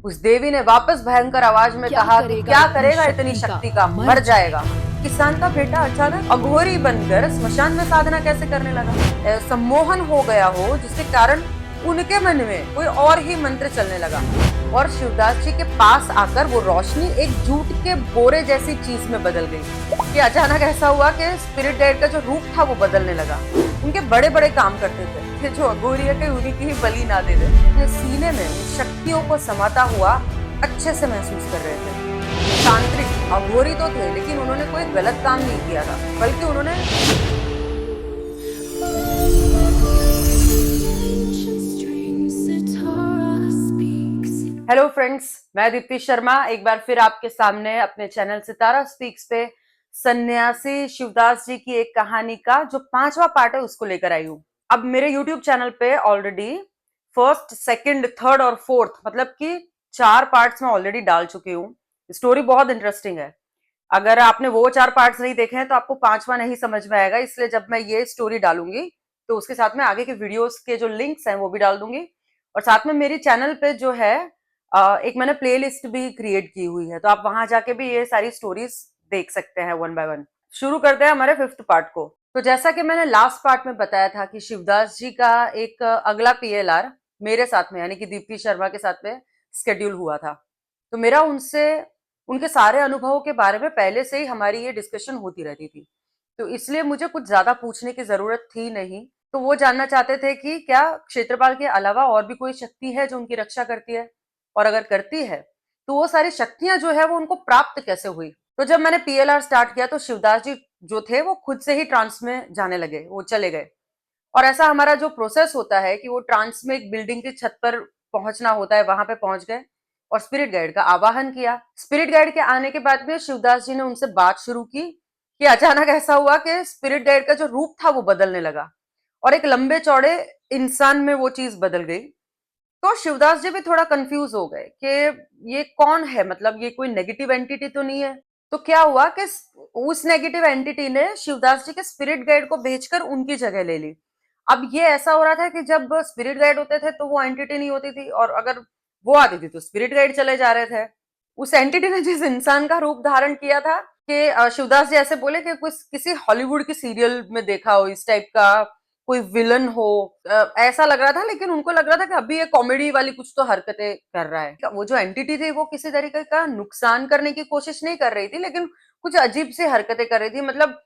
उस देवी ने वापस भयंकर आवाज में कहा कि क्या करेगा इतनी शक्ति का, मर जाएगा। किसान का बेटा अचानक अघोरी बनकर स्मशान में साधना कैसे करने लगा? सम्मोहन हो गया हो जिसके कारण उनके मन में कोई और ही मंत्र चलने लगा और शिवदास जी के पास आकर वो रोशनी एक जूट के बोरे जैसी चीज में बदल गई कि अचानक ऐसा हुआ कि स्पिरिट गाइड का जो रूप था वो बदलने लगा। उनके बड़े बड़े काम करते थे कि जो अघोरी है कि उन्हीं की ही बलि ना दे दे। सीने में शक्तियों को समाता हुआ अच्छे से महसूस कर रहे थे। तांत्रिक अघोरी तो थे लेकिन उन्होंने कोई गलत काम नहीं किया था, बल्कि उन्होंने हेलो फ्रेंड्स, मैं दीप्ति शर्मा एक बार फिर आपके सामने अपने चैनल सितारा स्पीक्स पे सन्यासी शिवदास जी की एक कहानी का जो 5वां पार्ट है उसको लेकर आई हूँ। अब मेरे YouTube चैनल पे ऑलरेडी फर्स्ट, सेकंड, थर्ड और फोर्थ मतलब कि 4 पार्ट्स में ऑलरेडी डाल चुकी हूँ। स्टोरी बहुत इंटरेस्टिंग है। अगर आपने वो 4 पार्ट्स नहीं देखे हैं तो आपको 5वां नहीं समझ में आएगा, इसलिए जब मैं ये स्टोरी डालूंगी तो उसके साथ में आगे के वीडियोस के जो लिंक्स हैं वो भी डाल दूंगी। और साथ में मेरी चैनल पे जो है एक मैंने प्लेलिस्ट भी क्रिएट की हुई है, तो आप वहां जाके भी ये सारी स्टोरीज देख सकते हैं वन बाय वन। शुरू करते हैं हमारे 5th पार्ट को। तो जैसा कि मैंने लास्ट पार्ट में बताया था कि शिवदास जी का एक अगला पीएलआर मेरे साथ में यानी कि दीप्ति शर्मा के साथ में स्केड्यूल हुआ था। तो मेरा उनसे उनके सारे अनुभवों के बारे में पहले से ही हमारी ये डिस्कशन होती रहती थी, तो इसलिए मुझे कुछ ज्यादा पूछने की जरूरत थी नहीं। तो वो जानना चाहते थे कि क्या क्षेत्रपाल के अलावा और भी कोई शक्ति है जो उनकी रक्षा करती है, और अगर करती है तो वो सारी शक्तियां जो है वो उनको प्राप्त कैसे हुई। तो जब मैंने पीएलआर स्टार्ट किया तो शिवदास जी जो थे वो खुद से ही ट्रांस में जाने लगे, वो चले गए। और ऐसा हमारा जो प्रोसेस होता है कि वो ट्रांस में एक बिल्डिंग की छत पर पहुंचना होता है, वहां पे पहुंच गए और स्पिरिट गाइड का आवाहन किया। स्पिरिट गाइड के आने के बाद में शिवदास जी ने उनसे बात शुरू की कि अचानक ऐसा हुआ कि स्पिरिट गाइड का जो रूप था वो बदलने लगा और एक लंबे चौड़े इंसान में वो चीज बदल गई। तो शिवदास जी भी थोड़ा कंफ्यूज हो गए कि ये कौन है, मतलब ये कोई नेगेटिव एंटिटी तो नहीं है। तो क्या हुआ कि उस नेगेटिव एंटिटी ने शिवदास जी के स्पिरिट गाइड को भेजकर उनकी जगह ले ली। अब ये ऐसा हो रहा था कि जब स्पिरिट गाइड होते थे तो वो एंटिटी नहीं होती थी, और अगर वो आती थी तो स्पिरिट गाइड चले जा रहे थे। उस एंटिटी ने जिस इंसान का रूप धारण किया था कि शिवदास जी ऐसे बोले कि कुछ किसी हॉलीवुड की सीरियल में देखा हो इस टाइप का कोई विलन हो, ऐसा लग रहा था। लेकिन उनको लग रहा था कि अभी ये कॉमेडी वाली कुछ तो हरकतें कर रहा है। वो जो एंटिटी थी वो किसी तरीके का नुकसान करने की कोशिश नहीं कर रही थी, लेकिन कुछ अजीब सी हरकतें कर रही थी। मतलब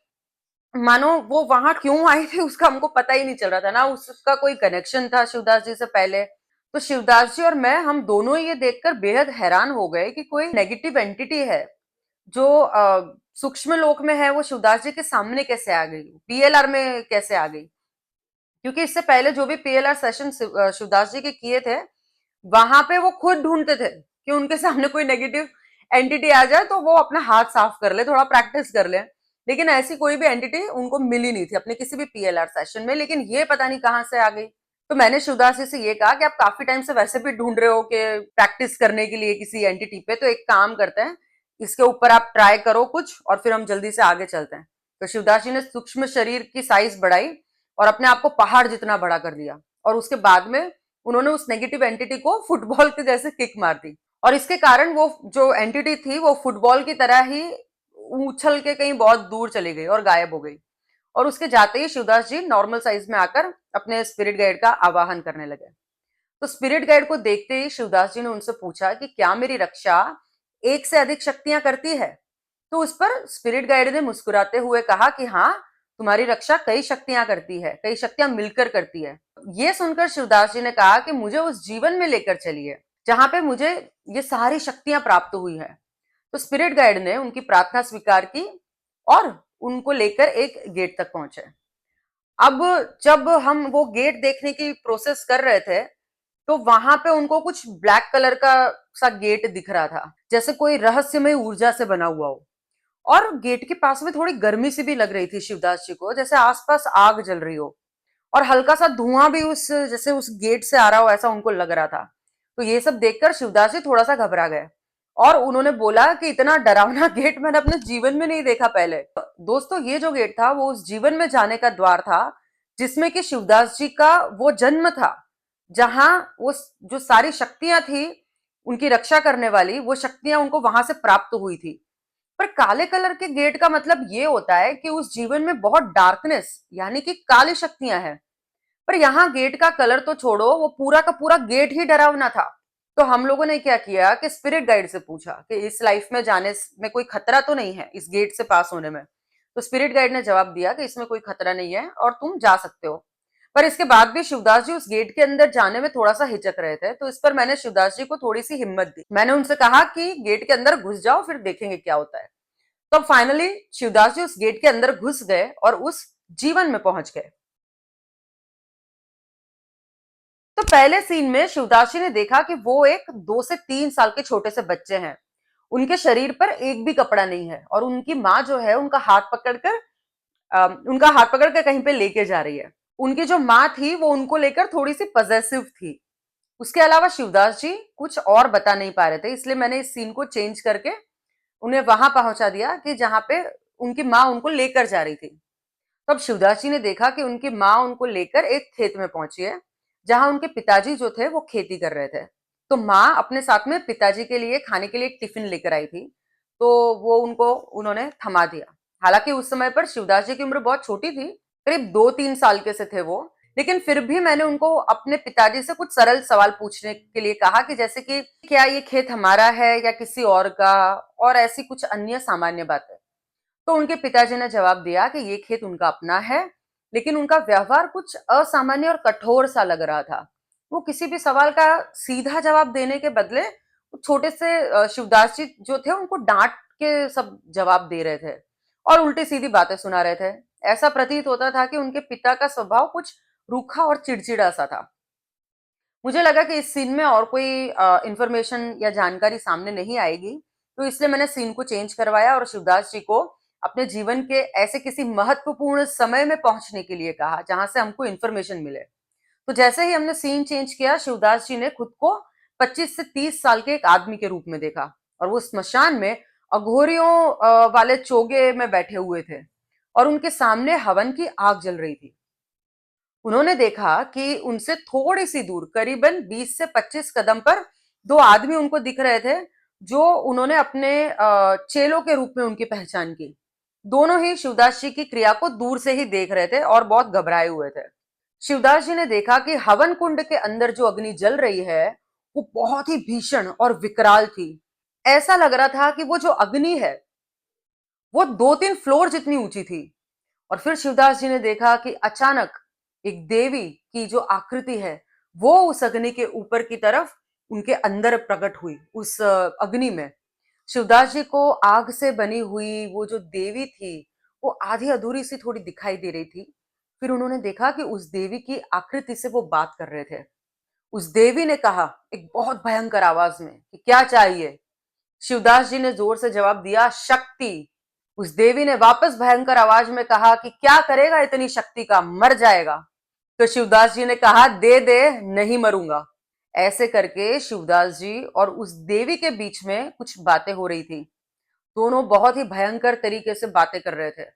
मानो वो वहां क्यों आई थी उसका हमको पता ही नहीं चल रहा था ना, उसका कोई कनेक्शन था शिवदास जी से पहले। तो शिवदास जी और मैं, हम दोनों ये देखकर बेहद हैरान हो गए कि कोई नेगेटिव एंटिटी है जो सूक्ष्म लोक में है, वो शिवदास जी के सामने कैसे आ गई, पीएलआर में कैसे आ गई। क्योंकि इससे पहले जो भी पीएलआर सेशन शिवदास जी के किए थे वहां पे वो खुद ढूंढते थे कि उनके सामने कोई नेगेटिव एंटिटी आ जाए तो वो अपना हाथ साफ कर ले, थोड़ा प्रैक्टिस कर ले। लेकिन ऐसी कोई भी एंटिटी उनको मिली नहीं थी अपने किसी भी पीएलआर सेशन में, लेकिन ये पता नहीं कहां से आ गई। तो मैंने शिवदास जी से ये कहा कि आप काफी टाइम से वैसे भी ढूंढ रहे हो कि प्रैक्टिस करने के लिए किसी एंटिटी पे, तो एक काम करते हैं, इसके ऊपर आप ट्राई करो कुछ और फिर हम जल्दी से आगे चलते हैं। तो शिवदास जी ने सूक्ष्म शरीर की साइज बढ़ाई और अपने आप को पहाड़ जितना बड़ा कर दिया, और उसके बाद में उन्होंने उस नेगेटिव एंटिटी को फुटबॉल के जैसे किक मार दी, और इसके कारण वो जो एंटिटी थी वो फुटबॉल की तरह ही उछल के कहीं बहुत दूर चली गई और गायब हो गई। और उसके जाते ही शिवदास जी नॉर्मल साइज में आकर अपने स्पिरिट गाइड का आवाहन करने लगे। तो स्पिरिट गाइड को देखते ही शिवदास जी ने उनसे पूछा कि क्या मेरी रक्षा एक से अधिक शक्तियां करती है। तो उस पर स्पिरिट गाइड ने मुस्कुराते हुए कहा कि हाँ, तुम्हारी रक्षा कई शक्तियां करती है, कई शक्तियां मिलकर करती है। ये सुनकर शिवदास जी ने कहा कि मुझे उस जीवन में लेकर चलिए जहां पे मुझे ये सारी शक्तियां प्राप्त हुई है। तो स्पिरिट गाइड ने उनकी प्रार्थना स्वीकार की और उनको लेकर एक गेट तक पहुंचे। अब जब हम वो गेट देखने की प्रोसेस कर रहे थे तो वहां पे उनको कुछ ब्लैक कलर का सा गेट दिख रहा था, जैसे कोई रहस्यमय ऊर्जा से बना हुआ हो। और गेट के पास में थोड़ी गर्मी सी भी लग रही थी शिवदास जी को, जैसे आसपास आग जल रही हो, और हल्का सा धुआं भी उस जैसे उस गेट से आ रहा हो, ऐसा उनको लग रहा था। तो ये सब देखकर शिवदास जी थोड़ा सा घबरा गए और उन्होंने बोला कि इतना डरावना गेट मैंने अपने जीवन में नहीं देखा पहले। दोस्तों, ये जो गेट था वो उस जीवन में जाने का द्वार था जिसमें कि शिवदास जी का वो जन्म था, जहां वो जो सारी शक्तियां थी उनकी रक्षा करने वाली वो शक्तियां उनको वहां से प्राप्त हुई थी। पर काले कलर के गेट का मतलब ये होता है कि उस जीवन में बहुत डार्कनेस यानी कि काली शक्तियां हैं। पर यहाँ गेट का कलर तो छोड़ो, वो पूरा का पूरा गेट ही डरावना था। तो हम लोगों ने क्या किया कि स्पिरिट गाइड से पूछा कि इस लाइफ में जाने में कोई खतरा तो नहीं है इस गेट से पास होने में। तो स्पिरिट गाइड ने जवाब दिया कि इसमें कोई खतरा नहीं है और तुम जा सकते हो। पर इसके बाद भी शिवदास जी उस गेट के अंदर जाने में थोड़ा सा हिचक रहे थे, तो इस पर मैंने शिवदास जी को थोड़ी सी हिम्मत दी। मैंने उनसे कहा कि गेट के अंदर घुस जाओ, फिर देखेंगे क्या होता है। तो फाइनली शिवदास जी उस गेट के अंदर घुस गए और उस जीवन में पहुंच गए। तो पहले सीन में शिवदास जी ने देखा कि वो एक 2 से 3 साल के छोटे से बच्चे हैं। उनके शरीर पर एक भी कपड़ा नहीं है और उनकी माँ जो है उनका हाथ पकड़ कर कहीं पे लेके जा रही है। उनकी जो माँ थी वो उनको लेकर थोड़ी सी पजेसिव थी। उसके अलावा शिवदास जी कुछ और बता नहीं पा रहे थे, इसलिए मैंने इस सीन को चेंज करके उन्हें वहां पहुंचा दिया कि जहां पे उनकी माँ उनको लेकर जा रही थी। तब शिवदास जी ने देखा कि उनकी माँ उनको लेकर एक खेत में पहुंची है, जहां उनके पिताजी जो थे वो खेती कर रहे थे। तो माँ अपने साथ में पिताजी के लिए खाने के लिए एक टिफिन लेकर आई थी, तो वो उन्होंने थमा दिया। हालांकि उस समय पर शिवदास जी की उम्र बहुत छोटी थी, करीब 2-3 साल के से थे वो। लेकिन फिर भी मैंने उनको अपने पिताजी से कुछ सरल सवाल पूछने के लिए कहा कि जैसे कि क्या ये खेत हमारा है या किसी और का, और ऐसी कुछ अन्य सामान्य बातें। तो उनके पिताजी ने जवाब दिया कि ये खेत उनका अपना है, लेकिन उनका व्यवहार कुछ असामान्य और कठोर सा लग रहा था। वो किसी भी सवाल का सीधा जवाब देने के बदले छोटे से शिवदास जी जो थे उनको डांट के सब जवाब दे रहे थे और उल्टी सीधी बातें सुना रहे थे। ऐसा प्रतीत होता था कि उनके पिता का स्वभाव कुछ रूखा और चिड़चिड़ा सा था। मुझे लगा कि इस सीन में और कोई इंफॉर्मेशन या जानकारी सामने नहीं आएगी, तो इसलिए मैंने सीन को चेंज करवाया और शिवदास जी को अपने जीवन के ऐसे किसी महत्वपूर्ण समय में पहुंचने के लिए कहा जहां से हमको इंफॉर्मेशन मिले। तो जैसे ही हमने सीन चेंज किया, शिवदास जी ने खुद को 25 से 30 साल के एक आदमी के रूप में देखा और वो स्मशान में अघोरियों वाले चोगे में बैठे हुए थे और उनके सामने हवन की आग जल रही थी। उन्होंने देखा कि उनसे थोड़ी सी दूर करीबन 20 से 25 कदम पर दो आदमी उनको दिख रहे थे, जो उन्होंने अपने चेलों के रूप में उनकी पहचान की। दोनों ही शिवदास जी की क्रिया को दूर से ही देख रहे थे और बहुत घबराए हुए थे। शिवदास जी ने देखा कि हवन कुंड के अंदर जो अग्नि जल रही है वो बहुत ही भीषण और विकराल थी। ऐसा लग रहा था कि वो जो अग्नि है वो 2-3 फ्लोर जितनी ऊंची थी। और फिर शिवदास जी ने देखा कि अचानक एक देवी की जो आकृति है वो उस अग्नि के ऊपर की तरफ उनके अंदर प्रकट हुई उस अग्नि में। शिवदास जी को आग से बनी हुई वो जो देवी थी वो आधी अधूरी सी थोड़ी दिखाई दे रही थी। फिर उन्होंने देखा कि उस देवी की आकृति से वो बात कर रहे थे। उस देवी ने कहा एक बहुत भयंकर आवाज में कि क्या चाहिए। शिवदास जी ने जोर से जवाब दिया, शक्ति। उस देवी ने वापस भयंकर आवाज में कहा कि क्या करेगा इतनी शक्ति का, मर जाएगा। तो शिवदास जी ने कहा, दे दे, नहीं मरूंगा। ऐसे करके शिवदास जी और उस देवी के बीच में कुछ बातें हो रही थी। दोनों बहुत ही भयंकर तरीके से बातें कर रहे थे।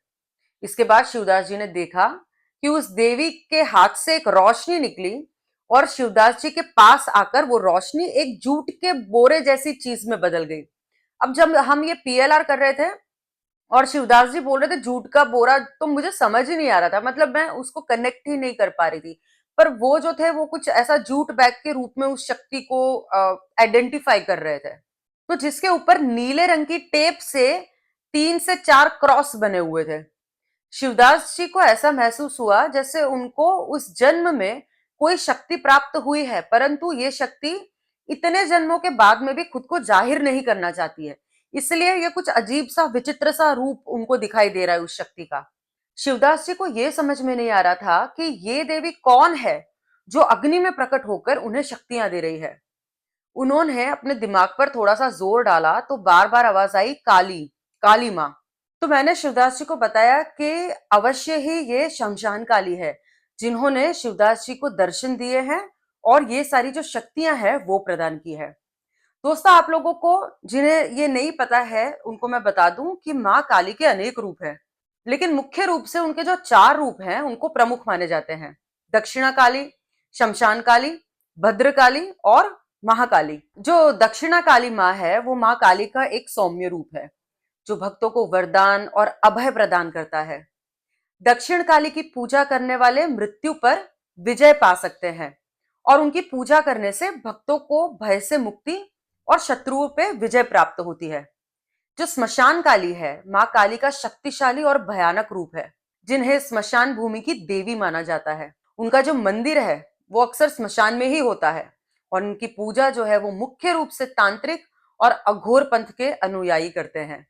इसके बाद शिवदास जी ने देखा कि उस देवी के हाथ से एक रोशनी निकली और शिवदास जी के पास आकर वो रोशनी एक जूट के बोरे जैसी चीज में बदल गई। अब जब हम ये पीएलआर कर रहे थे और शिवदास जी बोल रहे थे जूट का बोरा, तो मुझे समझ ही नहीं आ रहा था, मतलब मैं उसको कनेक्ट ही नहीं कर पा रही थी। पर वो जो थे वो कुछ ऐसा जूट बैग के रूप में उस शक्ति को आइडेंटिफाई कर रहे थे, तो जिसके ऊपर नीले रंग की टेप से 3 से 4 क्रॉस बने हुए थे। शिवदास जी को ऐसा महसूस हुआ जैसे उनको उस जन्म में कोई शक्ति प्राप्त हुई है, परंतु ये शक्ति इतने जन्मों के बाद में भी खुद को जाहिर नहीं करना चाहती है। इसलिए ये कुछ अजीब सा विचित्र सा रूप उनको दिखाई दे रहा है उस शक्ति का। शिवदास जी को यह समझ में नहीं आ रहा था कि ये देवी कौन है जो अग्नि में प्रकट होकर उन्हें शक्तियां दे रही है। उन्होंने अपने दिमाग पर थोड़ा सा जोर डाला तो बार बार आवाज आई, काली, काली माँ। तो मैंने शिवदास जी को बताया कि अवश्य ही ये शमशान काली है, जिन्होंने शिवदास जी को दर्शन दिए हैं और ये सारी जो शक्तियां हैं वो प्रदान की है। दोस्तों, आप लोगों को जिन्हें ये नहीं पता है उनको मैं बता दूं कि माँ काली के अनेक रूप हैं, लेकिन मुख्य रूप से उनके जो 4 रूप हैं उनको प्रमुख माने जाते हैं। दक्षिणा काली, शमशान काली, भद्र काली और महाकाली, जो दक्षिणा काली माँ है, वो माँ काली का एक सौम्य रूप है जो भक्तों को वरदान और अभय प्रदान करता है। दक्षिण काली की पूजा करने वाले मृत्यु पर विजय पा सकते हैं और उनकी पूजा करने से भक्तों को भय से मुक्ति और शत्रुओं पे विजय प्राप्त होती है। जो स्मशान काली है, माँ काली का शक्तिशाली और भयानक रूप है, जिन्हें स्मशान भूमि की देवी माना जाता है। उनका जो मंदिर है वो अक्सर स्मशान में ही होता है और उनकी पूजा जो है वो मुख्य रूप से तांत्रिक और अघोर पंथ के अनुयायी करते हैं।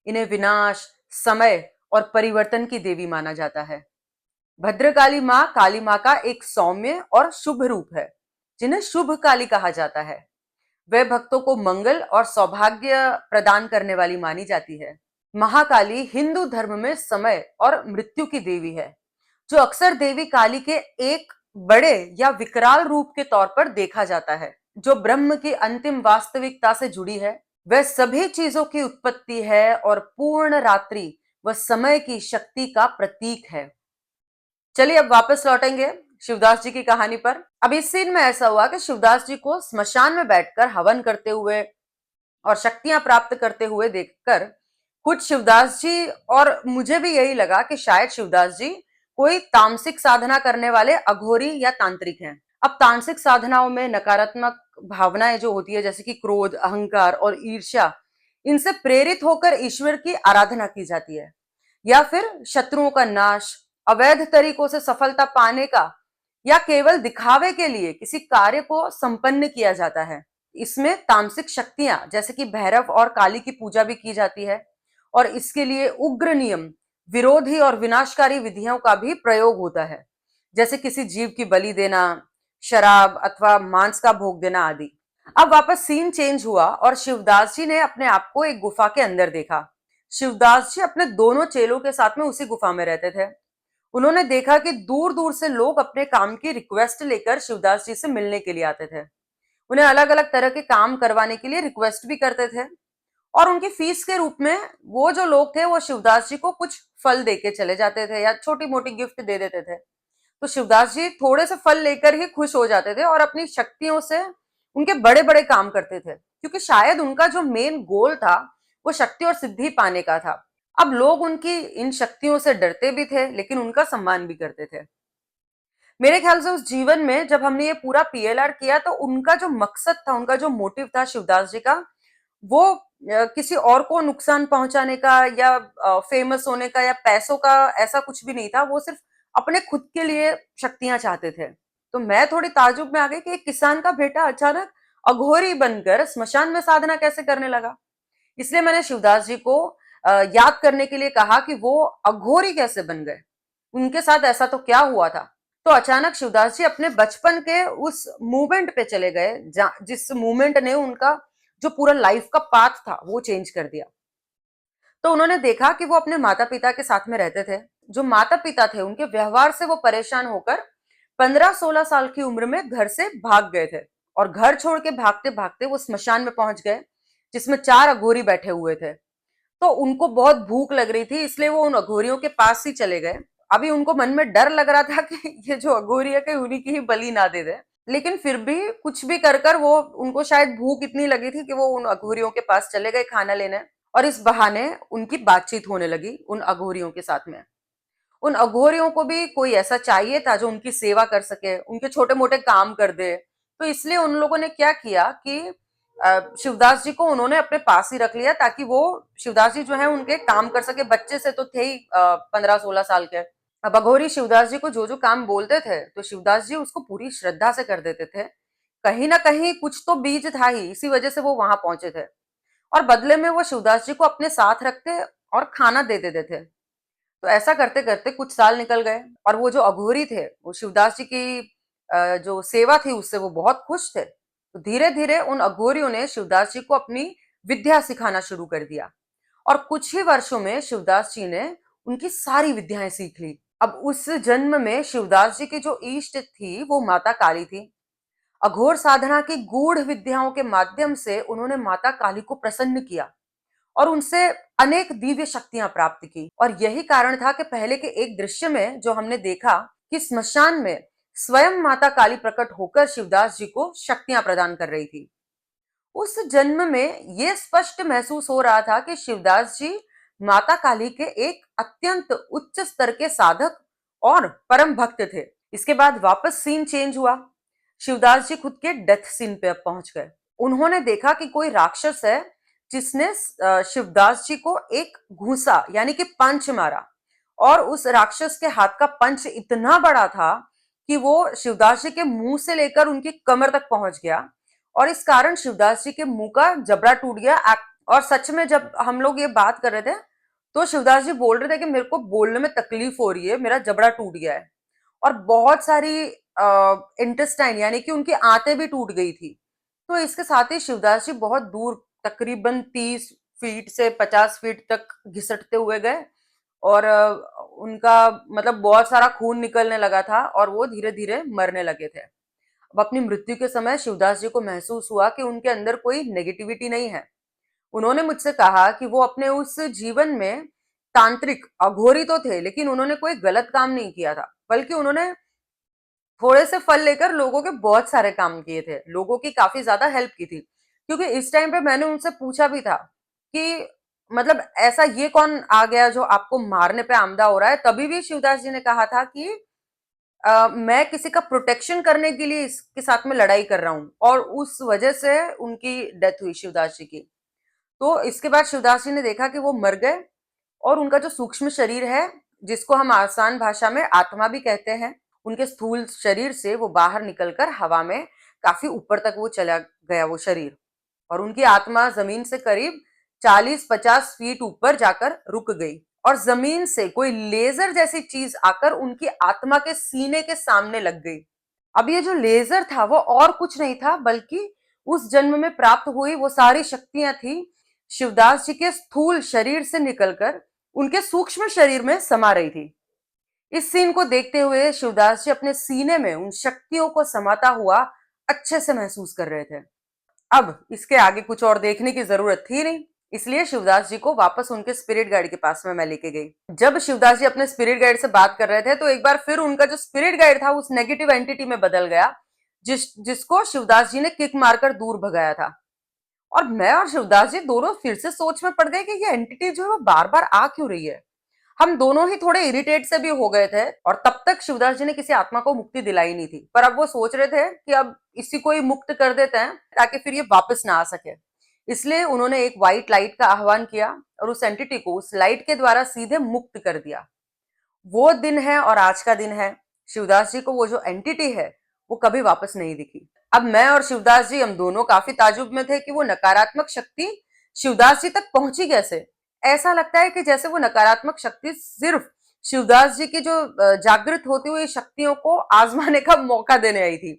इन्हें विनाश, समय और परिवर्तन की देवी माना जाता है। भद्रकाली माँ काली माँ का एक सौम्य और शुभ रूप है, जिन्हें शुभ काली कहा जाता है। वे भक्तों को मंगल और सौभाग्य प्रदान करने वाली मानी जाती है। महाकाली हिंदू धर्म में समय और मृत्यु की देवी है, जो अक्सर देवी काली के एक बड़े या विकराल रूप के तौर पर देखा जाता है, जो ब्रह्म की अंतिम वास्तविकता से जुड़ी है। वह सभी चीजों की उत्पत्ति है और पूर्ण रात्रि व समय की शक्ति का प्रतीक है। चलिए अब वापस लौटेंगे शिवदास जी की कहानी पर। अब इस सीन में ऐसा हुआ कि शिवदास जी को स्मशान में बैठकर हवन करते हुए और शक्तियां प्राप्त करते हुए देखकर खुद शिवदास जी और मुझे भी यही लगा कि शायद शिवदास जी कोई तामसिक साधना करने वाले अघोरी या तांत्रिक हैं। अब तांत्रिक साधनाओं में नकारात्मक भावनाएं जो होती है, जैसे कि क्रोध, अहंकार और ईर्ष्या, इनसे प्रेरित होकर ईश्वर की आराधना की जाती है, या फिर शत्रुओं का नाश, अवैध तरीकों से सफलता पाने का, या केवल दिखावे के लिए किसी कार्य को संपन्न किया जाता है। इसमें तामसिक शक्तियां जैसे कि भैरव और काली की पूजा भी की जाती है और इसके लिए उग्र नियम, विरोधी और विनाशकारी विधियों का भी प्रयोग होता है, जैसे किसी जीव की बलि देना, शराब अथवा मांस का भोग देना आदि। अब वापस सीन चेंज हुआ और शिवदास जी ने अपने आप को एक गुफा के अंदर देखा। शिवदास जी अपने दोनों चेलों के साथ में उसी गुफा में रहते थे। उन्होंने देखा कि दूर दूर से लोग अपने काम की रिक्वेस्ट लेकर शिवदास जी से मिलने के लिए आते थे। उन्हें अलग अलग तरह के काम करवाने के लिए रिक्वेस्ट भी करते थे और उनकी फीस के रूप में वो जो लोग थे वो शिवदास जी को कुछ फल देके चले जाते थे या छोटी मोटी गिफ्ट दे देते थे। तो शिवदास जी थोड़े से फल लेकर ही खुश हो जाते थे और अपनी शक्तियों से उनके बड़े बड़े काम करते थे, क्योंकि शायद उनका जो मेन गोल था वो शक्ति और सिद्धि पाने का था। अब लोग उनकी इन शक्तियों से डरते भी थे लेकिन उनका सम्मान भी करते थे। मेरे ख्याल से उस जीवन में जब हमने ये पूरा पीएलआर किया तो उनका जो मकसद था, उनका जो मोटिव था शिवदास जी का, वो किसी और को नुकसान पहुंचाने का या फेमस होने का या पैसों का ऐसा कुछ भी नहीं था। वो सिर्फ अपने खुद के लिए शक्तियां चाहते थे। तो मैं थोड़ी ताज्जुब में आ गई कि एक किसान का बेटा अचानक अघोरी बनकर स्मशान में साधना कैसे करने लगा। इसलिए मैंने शिवदास जी को याद करने के लिए कहा कि वो अघोरी कैसे बन गए, उनके साथ ऐसा तो क्या हुआ था। तो अचानक शिवदास जी अपने बचपन के उस मूवमेंट पे चले गए जिस मूवमेंट ने उनका जो पूरा लाइफ का पाथ था वो चेंज कर दिया। तो उन्होंने देखा कि वो अपने माता पिता के साथ में रहते थे। जो माता पिता थे उनके व्यवहार से वो परेशान होकर 15-16 साल की उम्र में घर से भाग गए थे और घर छोड़ के भागते भागते वो स्मशान में पहुंच गए, जिसमें 4 अघोरी बैठे हुए थे। तो उनको बहुत भूख लग रही थी, इसलिए वो उन अघोरियों के पास ही चले गए। अभी उनको मन में डर लग रहा था कि ये जो अघोरी है कहीं उन्हीं की ही बलि ना दे दे, लेकिन फिर भी कुछ भी कर कर वो, उनको शायद भूख इतनी लगी थी कि वो उन अघोरियों के पास चले गए खाना लेने और इस बहाने उनकी बातचीत होने लगी उन अघोरियों के साथ में। उन अघोरियों को भी कोई ऐसा चाहिए था जो उनकी सेवा कर सके, उनके छोटे मोटे काम कर दे। तो इसलिए उन लोगों ने क्या किया कि शिवदास जी को उन्होंने अपने पास ही रख लिया ताकि वो शिवदास जी जो है उनके काम कर सके। बच्चे से तो थे ही 15-16 साल के। अब अघोरी शिवदास जी को जो जो काम बोलते थे तो शिवदास जी उसको पूरी श्रद्धा से कर देते थे। कहीं ना कहीं कुछ तो बीज था ही, इसी वजह से वो वहां पहुंचे थे और बदले में वो शिवदास जी को अपने साथ रखते और खाना दे देते थे। तो ऐसा करते करते कुछ साल निकल गए और वो जो अघोरी थे वो शिवदास जी की जो सेवा थी उससे वो बहुत खुश थे। तो धीरे धीरे उन अघोरियों ने शिवदास जी को अपनी विद्या सिखाना शुरू कर दिया और कुछ ही वर्षों में शिवदास जी ने उनकी सारी विद्याएं सीख ली। अब उस जन्म में शिवदास जी की जो इष्ट थी वो माता काली थी। अघोर साधना की गूढ़ विद्याओं के माध्यम से उन्होंने माता काली को प्रसन्न किया और उनसे अनेक दिव्य शक्तियां प्राप्त की। और यही कारण था कि पहले के एक दृश्य में जो हमने देखा कि स्मशान में स्वयं माता काली प्रकट होकर शिवदास जी को शक्तियां प्रदान कर रही थी। उस जन्म में यह स्पष्ट महसूस हो रहा था कि शिवदास जी माता काली के एक अत्यंत उच्च स्तर के साधक और परम भक्त थे। इसके बाद वापस सीन चेंज हुआ। शिवदास जी खुद के डेथ सीन पे अब पहुंच गए। उन्होंने देखा कि कोई राक्षस है जिसने शिवदास जी को एक घूसा यानी कि पंच मारा, और उस राक्षस के हाथ का पंच इतना बड़ा था कि वो शिवदास जी के मुंह से लेकर उनकी कमर तक पहुंच गया, और इस कारण शिवदास जी के मुंह का जबड़ा टूट गया। और सच में जब हम लोग ये बात कर रहे थे तो शिवदास जी बोल रहे थे कि मेरे को बोलने में तकलीफ हो रही है, मेरा जबड़ा टूट गया है, और बहुत सारी इंटेस्टाइन यानी कि उनकी आंतें भी टूट गई थी। तो इसके साथ ही शिवदास जी बहुत दूर, तकरीबन 30 फीट से 50 फीट तक घिसटते हुए गए, और उनका मतलब बहुत सारा खून निकलने लगा था और वो धीरे धीरे मरने लगे थे। अब अपनी मृत्यु के समय शिवदास जी को महसूस हुआ कि उनके अंदर कोई नेगेटिविटी नहीं है। उन्होंने मुझसे कहा कि वो अपने उस जीवन में तांत्रिक अघोरी तो थे, लेकिन उन्होंने कोई गलत काम नहीं किया था, बल्कि उन्होंने थोड़े से फल लेकर लोगों के बहुत सारे काम किए थे, लोगों की काफी ज्यादा हेल्प की थी। क्योंकि इस टाइम पे मैंने उनसे पूछा भी था कि मतलब ऐसा ये कौन आ गया जो आपको मारने पे आमदा हो रहा है, तभी भी शिवदास जी ने कहा था कि मैं किसी का प्रोटेक्शन करने के लिए इसके साथ में लड़ाई कर रहा हूं, और उस वजह से उनकी डेथ हुई शिवदास जी की। तो इसके बाद शिवदास जी ने देखा कि वो मर गए, और उनका जो सूक्ष्म शरीर है, जिसको हम आसान भाषा में आत्मा भी कहते हैं, उनके स्थूल शरीर से वो बाहर निकलकर हवा में काफी ऊपर तक वो चला गया वो शरीर, और उनकी आत्मा जमीन से करीब 40-50 फीट ऊपर जाकर रुक गई, और जमीन से कोई लेजर जैसी चीज आकर उनकी आत्मा के सीने के सामने लग गई। अब ये जो लेजर था वो और कुछ नहीं था, बल्कि उस जन्म में प्राप्त हुई वो सारी शक्तियां थी शिवदास जी के स्थूल शरीर से निकलकर उनके सूक्ष्म शरीर में समा रही थी। इस सीन को देखते हुए शिवदास जी अपने सीने में उन शक्तियों को समाता हुआ अच्छे से महसूस कर रहे थे। अब इसके आगे कुछ और देखने की जरूरत थी नहीं, इसलिए शिवदास जी को वापस उनके स्पिरिट गाइड के पास में मैं लेके गई। जब शिवदास जी अपने स्पिरिट गाइड से बात कर रहे थे तो एक बार फिर उनका जो स्पिरिट गाइड था उस नेगेटिव एंटिटी में बदल गया, जिसको शिवदास जी ने किक मारकर दूर भगाया था। और मैं और शिवदास जी दोनों फिर से सोच में पड़ गए कि ये एंटिटी जो है वो बार बार आ क्यों रही है। हम दोनों ही थोड़े इरिटेट से भी हो गए थे, और तब तक शिवदास जी ने किसी आत्मा को मुक्ति दिलाई नहीं थी, पर अब वो सोच रहे थे कि अब इसी को ही मुक्त कर देते हैं ताकि फिर ये वापस ना आ सके। इसलिए उन्होंने एक व्हाइट लाइट का आह्वान किया और उस एंटिटी को उस लाइट के द्वारा सीधे मुक्त कर दिया। वो दिन है और आज का दिन है। शिवदास जी को वो जो एंटिटी है वो कभी वापस नहीं दिखी। अब मैं और शिवदास जी हम दोनों काफी ताजुब में थे कि वो नकारात्मक शक्ति शिवदास जी तक पहुंची कैसे। ऐसा लगता है कि जैसे वो नकारात्मक शक्ति सिर्फ शिवदास जी की जो जागृत होती हुई शक्तियों को आजमाने का मौका देने आई थी,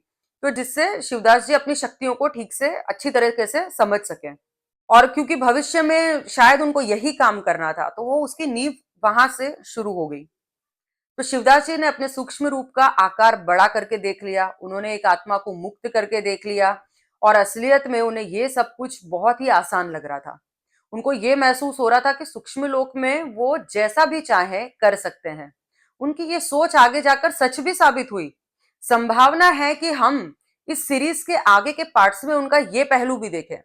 तो जिससे शिवदास जी अपनी शक्तियों को ठीक से अच्छी तरीके से समझ सके। और क्योंकि भविष्य में शायद उनको यही काम करना था, तो वो उसकी नींव वहां से शुरू हो गई। तो शिवदास जी ने अपने सूक्ष्म रूप का आकार बड़ा करके देख लिया, उन्होंने एक आत्मा को मुक्त करके देख लिया, और असलियत में उन्हें ये सब कुछ बहुत ही आसान लग रहा था। उनको ये महसूस हो रहा था कि सूक्ष्म लोक में वो जैसा भी चाहे कर सकते हैं। उनकी ये सोच आगे जाकर सच भी साबित हुई। संभावना है कि हम इस सीरीज के आगे के पार्ट्स में उनका ये पहलू भी देखें।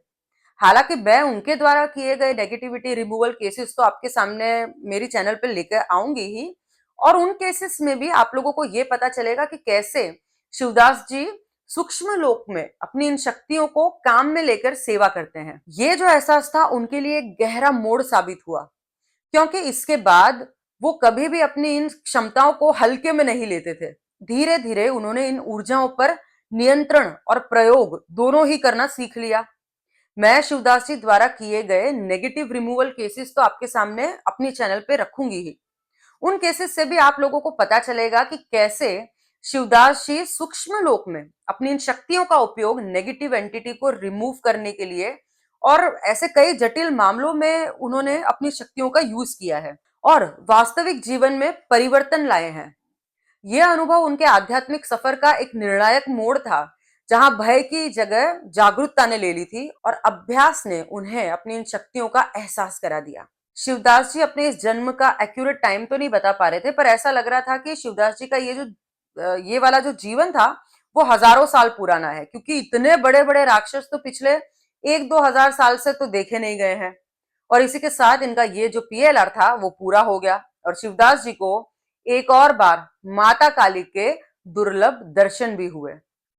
हालांकि मैं उनके द्वारा किए गए नेगेटिविटी रिमूवल केसेस तो आपके सामने मेरी चैनल पे लेकर आऊंगी ही, और उन केसेस में भी आप लोगों को ये पता चलेगा कि कैसे शिवदास जी सूक्ष्म लोक में अपनी इन शक्तियों को काम में लेकर सेवा करते हैं। ये जो एहसास था उनके लिए एक गहरा मोड़ साबित हुआ, क्योंकि इसके बाद वो कभी भी अपनी इन क्षमताओं को हल्के में नहीं लेते थे। धीरे धीरे उन्होंने इन ऊर्जाओं पर नियंत्रण और प्रयोग दोनों ही करना सीख लिया। मैं शिवदास जी द्वारा किए गए नेगेटिव रिमूवल केसेस तो आपके सामने अपनी चैनल पे रखूंगी ही। उन केसेस से भी आप लोगों को पता चलेगा कि कैसे शिवदास जी सूक्ष्म लोक में अपनी इन शक्तियों का उपयोग नेगेटिव एंटिटी को रिमूव करने के लिए और ऐसे कई जटिल मामलों में उन्होंने अपनी शक्तियों का यूज किया है और वास्तविक जीवन में परिवर्तन लाए हैं। यह अनुभव उनके आध्यात्मिक सफर का एक निर्णायक मोड़ था, जहां भय की जगह जागरूकता ने ले ली थी और अभ्यास ने उन्हें अपनी इन शक्तियों का एहसास करा दिया। शिवदास जी अपने इस जन्म का एक्यूरेट टाइम तो नहीं बता पा रहे थे, पर ऐसा लग रहा था कि शिवदास जी का ये जो ये वाला जो जीवन था वो हजारों साल पुराना है, क्योंकि इतने बड़े बड़े राक्षस तो पिछले 1-2 हजार साल से तो देखे नहीं गए हैं। और इसी के साथ इनका ये जो पीएलआर था वो पूरा हो गया और शिवदास जी को एक और बार माता काली के दुर्लभ दर्शन भी हुए।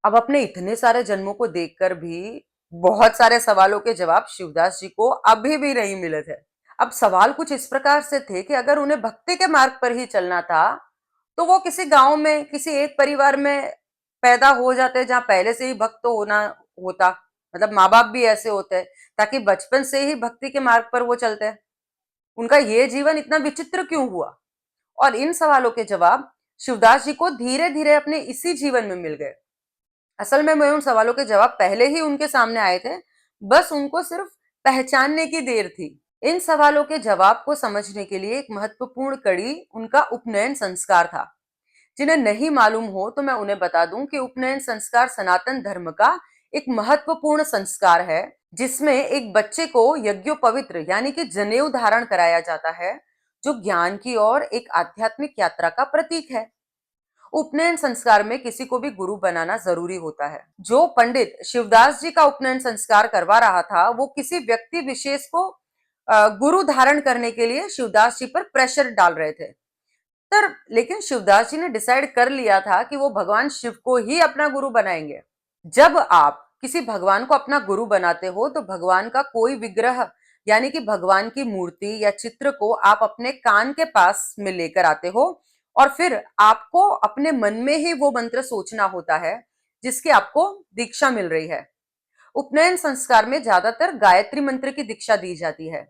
अब अपने इतने सारे जन्मों को देखकर भी बहुत सारे सवालों के जवाब शिवदास जी को अभी भी नहीं मिले थे। अब सवाल कुछ इस प्रकार से थे कि अगर उन्हें भक्ति के मार्ग पर ही चलना था तो वो किसी गांव में किसी एक परिवार में पैदा हो जाते जहां पहले से ही भक्त होना होता, मतलब माँ बाप भी ऐसे होते ताकि बचपन से ही भक्ति के मार्ग पर वो चलते। उनका ये जीवन इतना विचित्र क्यों हुआ? और इन सवालों के जवाब शिवदास जी को धीरे धीरे अपने इसी जीवन में मिल गए। असल में उन सवालों के जवाब पहले ही उनके सामने आए थे, बस उनको सिर्फ पहचानने की देर थी। इन सवालों के जवाब को समझने के लिए एक महत्वपूर्ण कड़ी उनका उपनयन संस्कार था। जिन्हें नहीं मालूम हो तो मैं उन्हें बता दूं कि उपनयन संस्कार सनातन धर्म का एक महत्वपूर्ण संस्कार है, जिसमें एक बच्चे को यज्ञोपवित्र यानी कि जनेऊ धारण कराया जाता है, जो ज्ञान की ओर एक आध्यात्मिक यात्रा का प्रतीक है। उपनयन संस्कार में किसी को भी गुरु बनाना जरूरी होता है। जो पंडित शिवदास जी का उपनयन संस्कार करवा रहा था वो किसी व्यक्ति विशेष को गुरु धारण करने के लिए शिवदास जी पर प्रेशर डाल रहे थे। तर लेकिन शिवदास जी ने डिसाइड कर लिया था कि वो भगवान शिव को ही अपना गुरु बनाएंगे। जब आप किसी भगवान को अपना गुरु बनाते हो तो भगवान का कोई विग्रह यानी कि भगवान की मूर्ति या चित्र को आप अपने कान के पास में लेकर आते हो और फिर आपको अपने मन में ही वो मंत्र सोचना होता है जिसकी आपको दीक्षा मिल रही है। उपनयन संस्कार में ज्यादातर गायत्री मंत्र की दीक्षा दी जाती है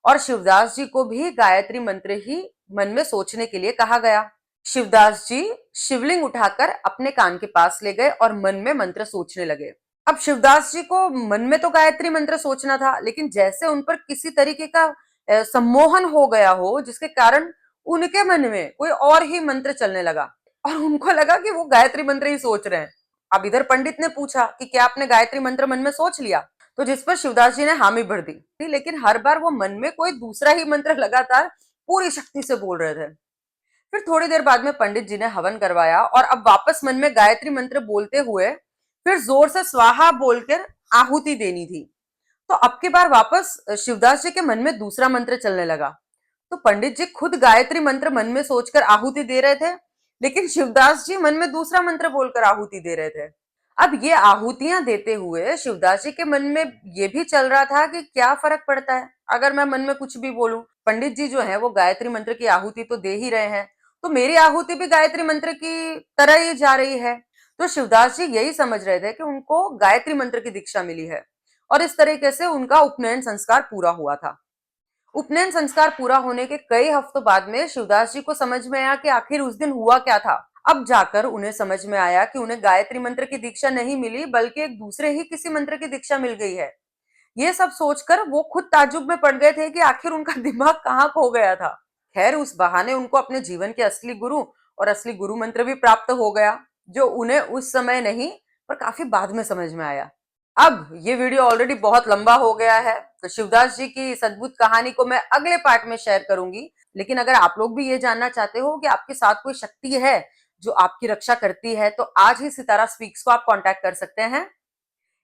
और शिवदास जी को भी गायत्री मंत्र ही मन में सोचने के लिए कहा गया। शिवदास जी शिवलिंग उठाकर अपने कान के पास ले गए और मन में मंत्र सोचने लगे। अब शिवदास जी को मन में तो गायत्री मंत्र सोचना था, लेकिन जैसे उन पर किसी तरीके का सम्मोहन हो गया हो जिसके कारण उनके मन में कोई और ही मंत्र चलने लगा और उनको लगा कि वो गायत्री मंत्र ही सोच रहे हैं। अब इधर पंडित ने पूछा कि क्या आपने गायत्री मंत्र मन में सोच लिया? तो जिस पर शिवदास जी ने हामी भर दी, लेकिन हर बार वो मन में कोई दूसरा ही मंत्र लगातार पूरी शक्ति से बोल रहे थे। फिर थोड़ी देर बाद में पंडित जी ने हवन करवाया और अब वापस मन में गायत्री मंत्र बोलते हुए फिर जोर से स्वाहा बोलकर आहुति देनी थी। तो अब की बार वापस शिवदास जी के मन में दूसरा मंत्र चलने लगा। तो पंडित जी खुद गायत्री मंत्र मन में सोचकर आहुति दे रहे थे, लेकिन शिवदास जी मन में दूसरा मंत्र बोलकर आहुति दे रहे थे। अब ये आहुतियां देते हुए शिवदास जी के मन में ये भी चल रहा था कि क्या फर्क पड़ता है अगर मैं मन में कुछ भी बोलूं, पंडित जी जो है वो गायत्री मंत्र की आहुति तो दे ही रहे हैं, तो मेरी आहुति भी गायत्री मंत्र की तरह ही जा रही है। तो शिवदास जी यही समझ रहे थे कि उनको गायत्री मंत्र की दीक्षा मिली है और इस तरीके से उनका उपनयन संस्कार पूरा हुआ था। उपनयन संस्कार पूरा होने के कई हफ्तों बाद में शिवदास जी को समझ में आया कि आखिर उस दिन हुआ क्या था। अब जाकर उन्हें समझ में आया कि उन्हें गायत्री मंत्र की दीक्षा नहीं मिली बल्कि एक दूसरे ही किसी मंत्र की दीक्षा मिल गई है। ये सब सोचकर वो खुद ताज्जुब में पड़ गए थे कि आखिर उनका दिमाग कहाँ खो गया था। खैर उस बहाने उनको अपने जीवन के असली गुरु और असली गुरु मंत्र भी प्राप्त हो गया, जो उन्हें उस समय नहीं पर काफी बाद में समझ में आया। अब ये वीडियो ऑलरेडी बहुत लंबा हो गया है, तो शिवदास जी की इस अद्भुत कहानी को मैं अगले पार्ट में शेयर करूंगी। लेकिन अगर आप लोग भी ये जानना चाहते हो कि आपके साथ कोई शक्ति है जो आपकी रक्षा करती है, तो आज ही सितारा स्पीक्स को आप कांटेक्ट कर सकते हैं।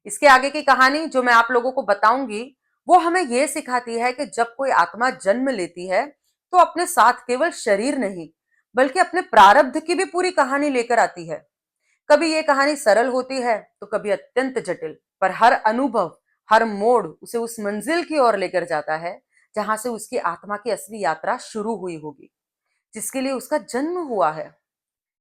इसके आगे की कहानी जो मैं आप लोगों को बताऊंगी वो हमें ये सिखाती है कि जब कोई आत्मा जन्म लेती है तो अपने साथ केवल शरीर नहीं बल्कि अपने प्रारब्ध की भी पूरी कहानी लेकर आती है। कभी ये कहानी सरल होती है तो कभी अत्यंत जटिल, पर हर अनुभव हर मोड़ उसे उस मंजिल की ओर लेकर जाता है जहां से उसकी आत्मा की असली यात्रा शुरू हुई होगी, जिसके लिए उसका जन्म हुआ है।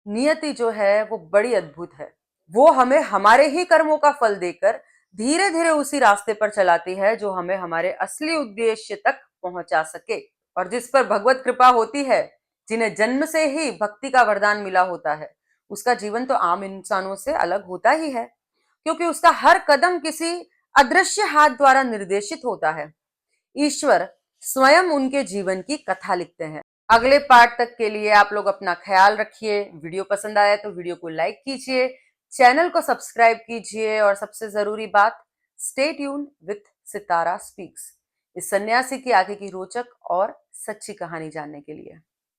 नियति जो है वो बड़ी अद्भुत है। वो हमें हमारे ही कर्मों का फल देकर धीरे धीरे उसी रास्ते पर चलाती है जो हमें हमारे असली उद्देश्य तक पहुंचा सके। और जिस पर भगवत कृपा होती है, जिन्हें जन्म से ही भक्ति का वरदान मिला होता है, उसका जीवन तो आम इंसानों से अलग होता ही है, क्योंकि उसका हर कदम किसी अदृश्य हाथ द्वारा निर्देशित होता है। ईश्वर स्वयं उनके जीवन की कथा लिखते हैं। अगले पार्ट तक के लिए आप लोग अपना ख्याल रखिए। वीडियो पसंद आया तो वीडियो को लाइक कीजिए, चैनल को सब्सक्राइब कीजिए और सबसे जरूरी बात, stay tune with Sitara speaks इस सन्यासी की आगे की रोचक और सच्ची कहानी जानने के लिए।